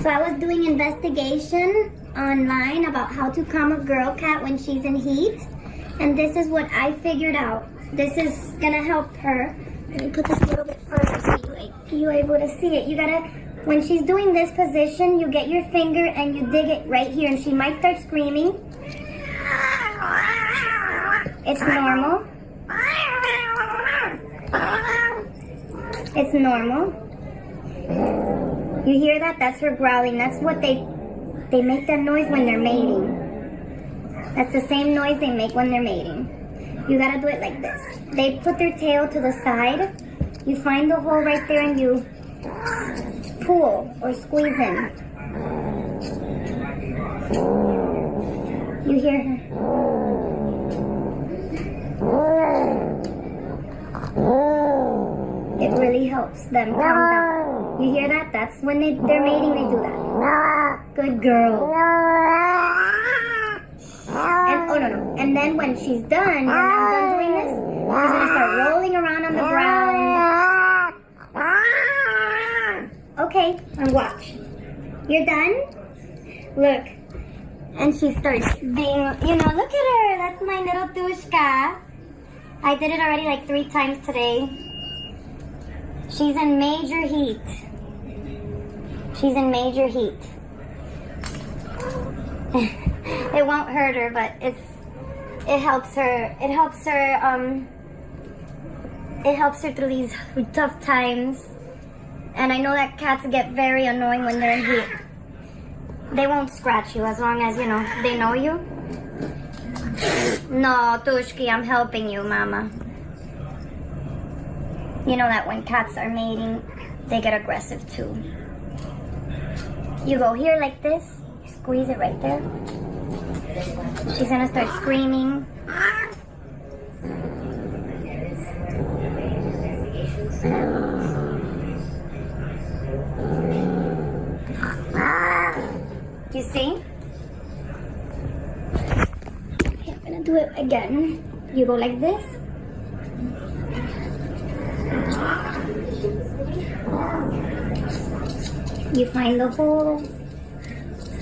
So I was doing investigation online about how to calm a girl cat when she's in heat. And this is what I figured out. This is gonna help her. Let me put this a little bit further so you're able to see it. You gotta, when she's doing this position, you get your finger and you dig it right here, and she might start screaming. It's normal. It's normal. You hear that? That's her growling. That's what they make that noise when they're mating. That's the same noise they make when they're mating. You gotta do it like this. They put their tail to the side. You find the hole right there and you pull or squeeze in. You hear her? It really helps them calm down. You hear that? That's when they're mating, they do that. Good girl. And, oh no. And then when she's done, when I'm done doing this, she's gonna start rolling around on the ground. Okay, and watch. You're done? Look. And she starts being, look at her. That's my little Dushka. I did it already like 3 times today. She's in major heat. She's in major heat. It won't hurt her, but it helps her. It helps her through these tough times. And I know that cats get very annoying when they're in heat. They won't scratch you as long as, they know you. No, Tushki, I'm helping you, Mama. You know that when cats are mating, they get aggressive too. You go here like this, squeeze it right there. She's gonna start screaming. You see? Okay, I'm gonna do it again. You go like this. You find the hole.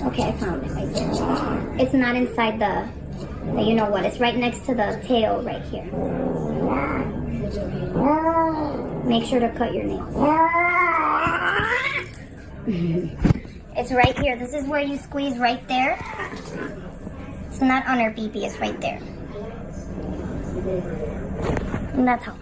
Okay, I found it right there. It's not inside the you know what, it's right next to the tail right here. Make sure to cut your nails. It's right here. This is where you squeeze right there. It's not on her BB, it's right there. And that's how.